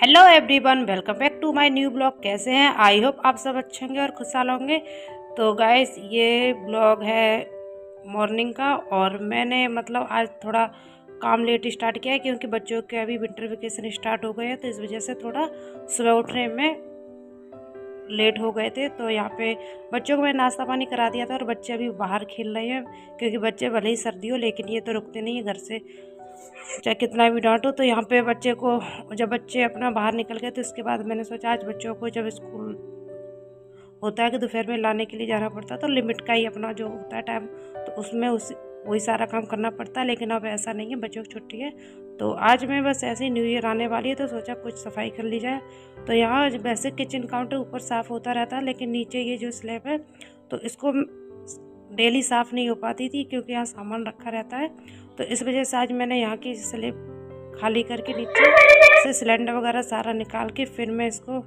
Hello everyone, welcome back to my new blog. कैसे हैं? I hope आप सब अच्छे होंगे और खुशहाल होंगे। तो गाइस, ये ब्लॉग है मॉर्निंग का और मैंने आज थोड़ा काम लेट स्टार्ट किया है क्योंकि बच्चों के अभी विंटर वेकेशन स्टार्ट हो गए हैं, तो इस वजह से थोड़ा सुबह उठने में लेट हो गए थे। तो यहाँ पे बच्चों को मैं नाश्ता पानी करा दिया था और बच्चे अभी बाहर खेल रहे हैं क्योंकि बच्चे भले ही सर्दी हो लेकिन ये तो रुकते नहीं है घर से, चाहे कितना भी डांटो। तो यहाँ पे बच्चे को, जब बच्चे अपना बाहर निकल गए तो उसके बाद मैंने सोचा आज बच्चों को जब स्कूल होता है कि दोपहर में लाने के लिए जाना पड़ता है तो लिमिट का ही अपना जो होता है टाइम, तो उसमें वही सारा काम करना पड़ता है। लेकिन अब ऐसा नहीं है, बच्चों की छुट्टी है तो आज मैं बस ऐसे ही न्यू ईयर आने वाली है तो सोचा कुछ सफाई कर ली जाए। तो यहाँ वैसे किचन काउंटर ऊपर साफ़ होता रहता है लेकिन नीचे ये जो स्लैब है तो इसको डेली साफ़ नहीं हो पाती थी क्योंकि यहाँ सामान रखा रहता है। तो इस वजह से आज मैंने यहाँ की स्लैब खाली करके नीचे से सिलेंडर वगैरह सारा निकाल के फिर मैं इसको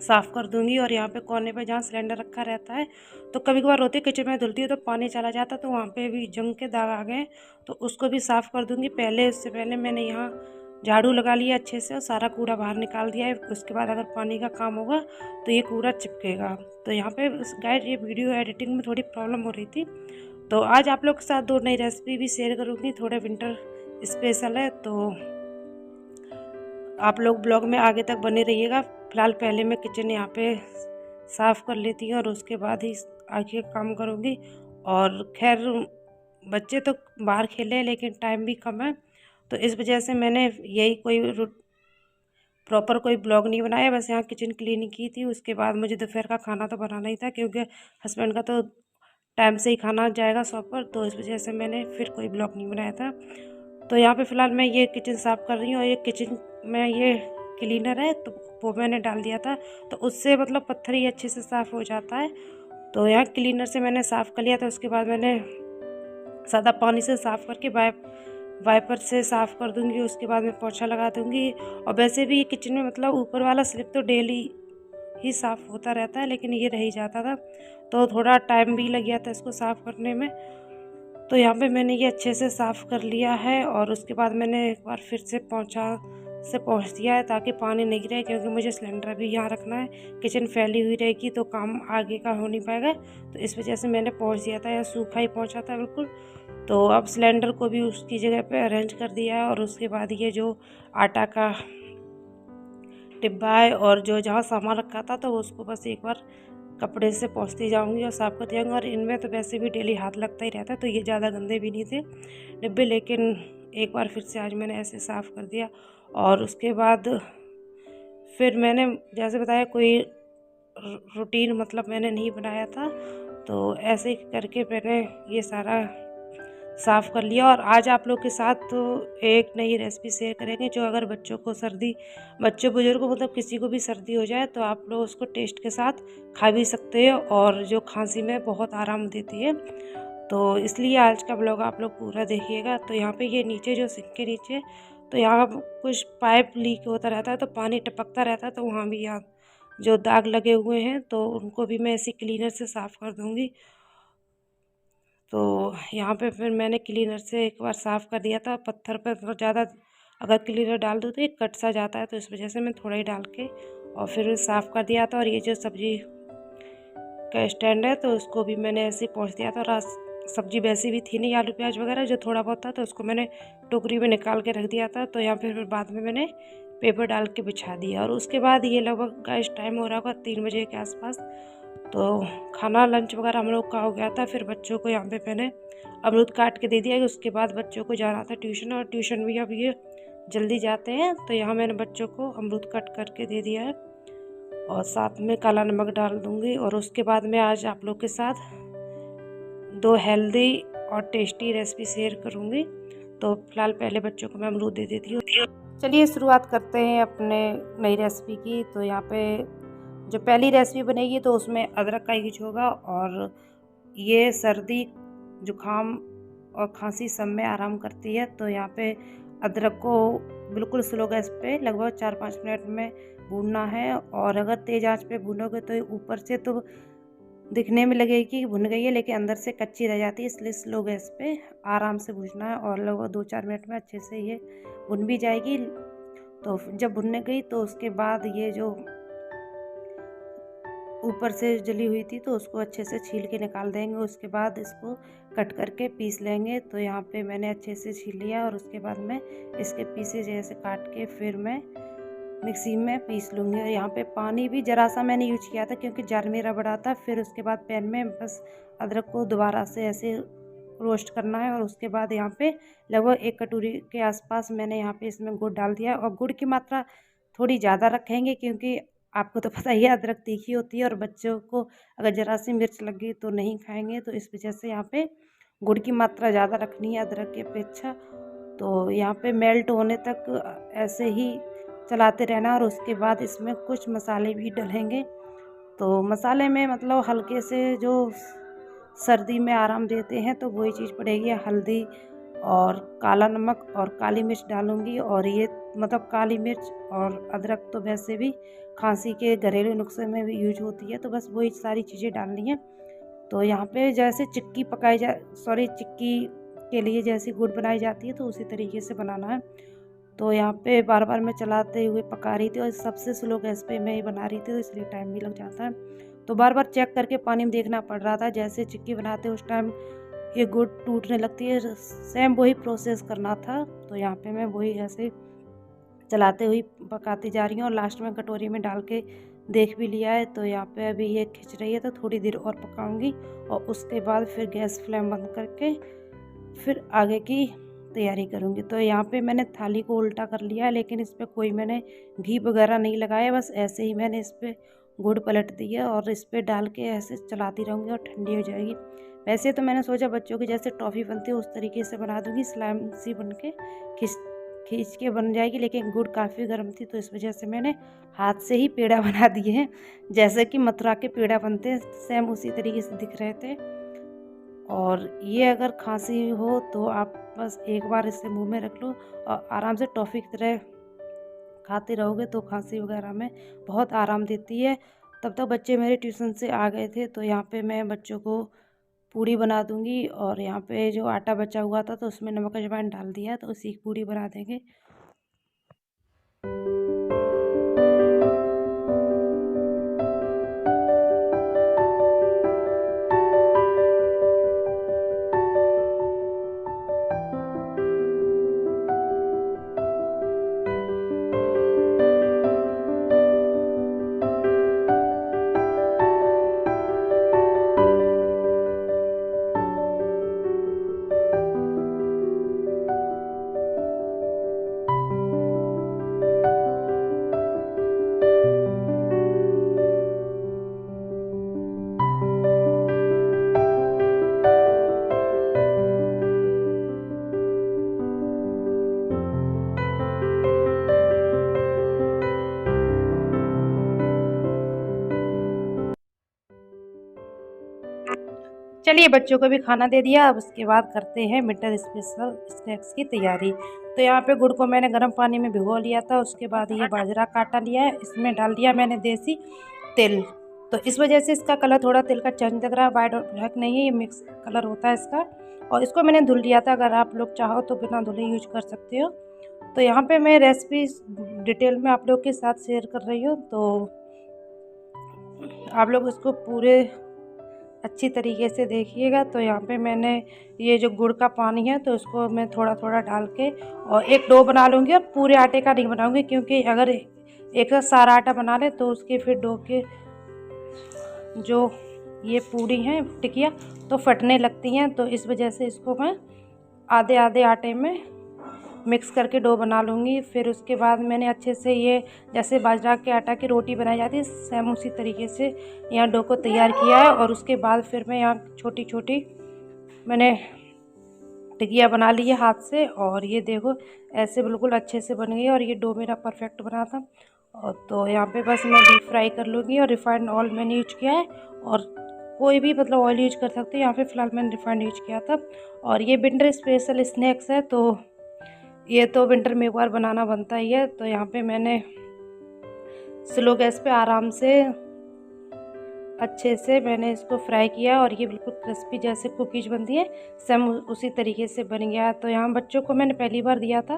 साफ़ कर दूंगी। और यहाँ पे कोने पे जहाँ सिलेंडर रखा रहता है तो कभी कभार होती है किचन में धुलती है तो पानी चला जाता तो वहाँ पे भी जंग के दाग आ गए, तो उसको भी साफ़ कर दूंगी। उससे पहले मैंने यहाँ झाड़ू लगा लिया अच्छे से और सारा कूड़ा बाहर निकाल दिया है। उसके बाद अगर पानी का काम होगा तो ये कूड़ा चिपकेगा। तो यहाँ पे गाइस, ये वीडियो एडिटिंग में थोड़ी प्रॉब्लम हो रही थी तो आज आप लोग के साथ दो नई रेसिपी भी शेयर करूँगी, थोड़े विंटर स्पेशल है तो आप लोग ब्लॉग में आगे तक बने रहिएगा। फिलहाल पहले मैं किचन यहाँ पे साफ़ कर लेती हूँ और उसके बाद ही आगे काम करूँगी। और खैर बच्चे तो बाहर खेले हैं लेकिन टाइम भी कम है तो इस वजह से मैंने यही कोई प्रॉपर कोई ब्लॉग नहीं बनाया, बस यहाँ किचन क्लीनिंग की थी। उसके बाद मुझे दोपहर का खाना तो बनाना ही था क्योंकि हस्बैंड का तो टाइम से ही खाना जाएगा शॉप पर, तो इस वजह से मैंने फिर कोई ब्लॉग नहीं बनाया था। तो यहाँ पे फ़िलहाल मैं ये किचन साफ़ कर रही हूँ और ये किचन में ये क्लीनर है तो वो मैंने डाल दिया था तो उससे पत्थर ही अच्छे से साफ़ हो जाता है। तो यहाँ क्लीनर से मैंने साफ़ कर लिया था। उसके बाद मैंने सादा पानी से साफ़ करके वाइपर से साफ़ कर दूँगी। उसके बाद मैं पोछा लगा दूँगी। और वैसे भी ये किचन में ऊपर वाला स्लिप तो डेली ही साफ़ होता रहता है लेकिन ये रह ही जाता था तो थोड़ा टाइम भी लग गया था इसको साफ़ करने में। तो यहाँ पे मैंने ये अच्छे से साफ़ कर लिया है और उसके बाद मैंने एक बार फिर से पोंछ दिया है ताकि पानी नहीं गिरे क्योंकि मुझे सिलेंडर भी यहाँ रखना है। किचन फैली हुई रहेगी तो काम आगे का हो नहीं पाएगा, तो इस वजह से मैंने पोंछ दिया था या सूखा ही पोंछा था बिल्कुल। तो अब सिलेंडर को भी उसकी जगह पे अरेंज कर दिया है और उसके बाद ये जो आटा का डिब्बा है और जो जहाँ सामान रखा था तो उसको बस एक बार कपड़े से पोंछती जाऊंगी और साफ़ करती जाऊंगी। और इनमें तो वैसे भी डेली हाथ लगता ही रहता है तो ये ज़्यादा गंदे भी नहीं थे डिब्बे, लेकिन एक बार फिर से आज मैंने ऐसे साफ़ कर दिया। और उसके बाद फिर मैंने जैसे बताया कोई रूटीन मैंने नहीं बनाया था तो ऐसे ही करके मैंने ये सारा साफ़ कर लिया। और आज आप लोग के साथ तो एक नई रेसिपी शेयर करेंगे जो अगर बच्चों को बच्चों बुजुर्ग को किसी को भी सर्दी हो जाए तो आप लोग उसको टेस्ट के साथ खा भी सकते हो और जो खांसी में बहुत आराम देती है। तो इसलिए आज का ब्लॉग आप लोग पूरा देखिएगा। तो यहाँ पे ये नीचे जो सिंक के नीचे तो यहाँ कुछ पाइप लीक होता रहता है तो पानी टपकता रहता है तो वहाँ भी यहाँ जो दाग लगे हुए हैं तो उनको भी मैं ऐसे क्लीनर से साफ़ कर दूँगी। तो यहाँ पे फिर मैंने क्लीनर से एक बार साफ़ कर दिया था। पत्थर पर थोड़ा ज़्यादा अगर क्लीनर डाल दो तो ये कट सा जाता है तो इस वजह से मैं थोड़ा ही डाल के और फिर साफ़ कर दिया था। और ये जो सब्ज़ी का स्टैंड है तो उसको भी मैंने ऐसे ही पोंछ दिया था। और सब्ज़ी वैसी भी थी नहीं, आलू प्याज वगैरह जो थोड़ा बहुत था तो उसको मैंने टोकरी में निकाल के रख दिया था। तो यहाँ फिर बाद में मैंने पेपर डाल के बिछा दिया। और उसके बाद ये लगभग गाइस टाइम हो रहा होगा 3 बजे के आसपास, तो खाना लंच वगैरह हम लोग का हो गया था। फिर बच्चों को यहाँ पे मैंने अमरूद काट के दे दिया कि उसके बाद बच्चों को जाना था ट्यूशन, और ट्यूशन भी अब ये जल्दी जाते हैं तो यहाँ मैंने बच्चों को अमरूद कट करके दे दिया है और साथ में काला नमक डाल दूँगी। और उसके बाद मैं आज आप लोग के साथ 2 हेल्दी और टेस्टी रेसिपी शेयर करूँगी। तो फिलहाल पहले बच्चों को मैं अमरूद दे देती हूँ। चलिए शुरुआत करते हैं अपने नई रेसिपी की। तो यहाँ पे जो पहली रेसिपी बनेगी तो उसमें अदरक का यूज होगा और ये सर्दी जुकाम और खांसी सब में आराम करती है। तो यहाँ पे अदरक को बिल्कुल स्लो गैस पे लगभग 4-5 मिनट में भूनना है। और अगर तेज़ आंच पे भूनोगे तो ऊपर से तो दिखने में लगेगी कि भुन गई है लेकिन अंदर से कच्ची रह जाती है, इसलिए स्लो गैस पे आराम से भूनना है और लगभग 2-4 मिनट में अच्छे से ये भुन भी जाएगी। तो जब भुनने गई तो उसके बाद ये जो ऊपर से जली हुई थी तो उसको अच्छे से छील के निकाल देंगे। उसके बाद इसको कट करके पीस लेंगे। तो यहाँ पे मैंने अच्छे से छील लिया और उसके बाद मैं इसके पीसेज जैसे काट के फिर मैं मिक्सी में पीस लूँगी। और यहाँ पे पानी भी ज़रा सा मैंने यूज किया था क्योंकि जार मेरा बड़ा था। फिर उसके बाद पैन में बस अदरक को दोबारा से ऐसे रोस्ट करना है और उसके बाद यहाँ पे लगभग 1 कटोरी के आसपास मैंने यहाँ पे इसमें गुड़ डाल दिया। और गुड़ की मात्रा थोड़ी ज़्यादा रखेंगे क्योंकि आपको तो पता ही है अदरक तीखी होती है और बच्चों को अगर ज़रा सी मिर्च लग गई तो नहीं खाएंगे। तो इस वजह से यहाँ पे गुड़ की मात्रा ज़्यादा रखनी है अदरक की अपेक्षा। तो यहाँ पे मेल्ट होने तक ऐसे ही चलाते रहना। और उसके बाद इसमें कुछ मसाले भी डलेंगे। तो मसाले में मतलब हल्के से जो सर्दी में आराम देते हैं तो वही चीज़ पड़ेगी। हल्दी और काला नमक और काली मिर्च डालूँगी। और ये मतलब काली मिर्च और अदरक तो वैसे भी खांसी के घरेलू नुस्खे में भी यूज होती है। तो बस वही सारी चीज़ें डालनी है। तो यहाँ पे जैसे चिक्की चिक्की के लिए जैसी गुड़ बनाई जाती है तो उसी तरीके से बनाना है। तो यहाँ पे बार बार मैं चलाते हुए पका रही थी और सबसे स्लो गैस पे मैं ही बना रही थी तो इसलिए टाइम भी लग जाता है। तो बार बार चेक करके पानी में देखना पड़ रहा था। जैसे चिक्की बनाते उस टाइम ये गुड़ टूटने लगती है, सेम वही प्रोसेस करना था। तो यहाँ पे मैं वही ऐसे चलाते हुए पकाती जा रही हूँ और लास्ट में कटोरी में डाल के देख भी लिया है। तो यहाँ पे अभी ये खिंच रही है तो थोड़ी देर और पकाऊंगी और उसके बाद फिर गैस फ्लेम बंद करके फिर आगे की तैयारी करूँगी। तो यहाँ पे मैंने थाली को उल्टा कर लिया है लेकिन इस पर कोई मैंने घी वगैरह नहीं लगाया, बस ऐसे ही मैंने इस पर गुड़ पलट दिया और इस पर डाल के ऐसे चलाती रहूँगी और ठंडी हो जाएगी। वैसे तो मैंने सोचा बच्चों की जैसे टॉफ़ी बनती है उस तरीके से बना दूँगी, स्लाइम सी बन के खींच के बन जाएगी। लेकिन गुड़ काफ़ी गर्म थी तो इस वजह से मैंने हाथ से ही पेड़ा बना दिए हैं। जैसे कि मथुरा के पेड़ा बनते हैं सेम उसी तरीके से दिख रहे थे। और ये अगर खांसी हो तो आप बस एक बार इसे मुंह में रख लो और आराम से टॉफ़ी की तरह खाते रहोगे तो खांसी वगैरह में बहुत आराम देती है। तब तक बच्चे मेरे ट्यूशन से आ गए थे तो यहाँ पे मैं बच्चों को पूड़ी बना दूँगी। और यहाँ पे जो आटा बचा हुआ था तो उसमें नमक अजवाइन डाल दिया तो उसी की पूड़ी बना देंगे। चलिए बच्चों को भी खाना दे दिया। अब उसके बाद करते हैं विंटर स्पेशल स्नैक्स की तैयारी। तो यहाँ पे गुड़ को मैंने गर्म पानी में भिगो लिया था। उसके बाद ये बाजरा काटा लिया है, इसमें डाल दिया मैंने देसी तिल। तो इस वजह से इसका कलर थोड़ा तिल का चेंज लग रहा है, वाइट और ब्लैक नहीं है, ये मिक्स कलर होता है इसका। और इसको मैंने धुल लिया था, अगर आप लोग चाहो तो बिना धुले यूज कर सकते हो। तो यहाँ पे मैं रेसिपी डिटेल में आप लोग के साथ शेयर कर रही हूँ। तो आप लोग इसको पूरे अच्छी तरीके से देखिएगा। तो यहाँ पे मैंने ये जो गुड़ का पानी है तो इसको मैं थोड़ा थोड़ा डाल के और एक डो बना लूँगी। और पूरे आटे का नहीं बनाऊँगी क्योंकि अगर एक साथ सारा आटा बना ले तो उसके फिर डो के जो ये पूरी हैं टिकिया तो फटने लगती हैं। तो इस वजह से इसको मैं आधे आधे आटे में मिक्स करके डो बना लूँगी। फिर उसके बाद मैंने अच्छे से ये जैसे बाजरा के आटा की रोटी बनाई जाती है सेम उसी तरीके से यहाँ डो को तैयार किया है। और उसके बाद फिर मैं यहाँ छोटी छोटी मैंने टिकिया बना ली है हाथ से। और ये देखो ऐसे बिल्कुल अच्छे से बन गई और ये डो मेरा परफेक्ट बना था। और तो यहाँ पे बस मैं डीप फ्राई कर लूँगी। और रिफाइंड ऑयल मैंने यूज किया है और कोई भी मतलब ऑयल यूज कर सकते हैं, यहाँ पे फ़िलहाल मैंने रिफाइंड यूज किया था। और ये विंटर स्पेशल स्नैक्स है तो ये तो विंटर में एक बार बनाना बनता ही है। तो यहाँ पे मैंने स्लो गैस पे आराम से अच्छे से मैंने इसको फ्राई किया और ये बिल्कुल क्रिस्पी जैसे कुकीज़ बनती है सेम उसी तरीके से बन गया। तो यहाँ बच्चों को मैंने पहली बार दिया था,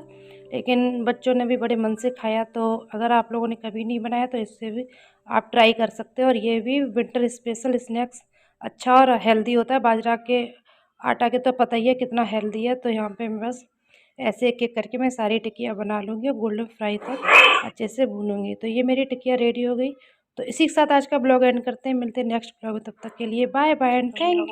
लेकिन बच्चों ने भी बड़े मन से खाया। तो अगर आप लोगों ने कभी नहीं बनाया तो इससे भी आप ट्राई कर सकते हो। और ये भी विंटर स्पेशल स्नैक्स अच्छा और हेल्दी होता है। बाजरा के आटा के तो पता ही है कितना हेल्दी है। तो यहाँ पे मैं बस ऐसे एक-एक करके मैं सारी टिक्कियाँ बना लूँगी और गोल्डन फ्राई तक अच्छे से भूनूँगी। तो ये मेरी टिक्कियाँ रेडी हो गई। तो इसी के साथ आज का ब्लॉग एंड करते हैं। मिलते हैं नेक्स्ट ब्लॉग में, तब तक के लिए bye bye and thank you.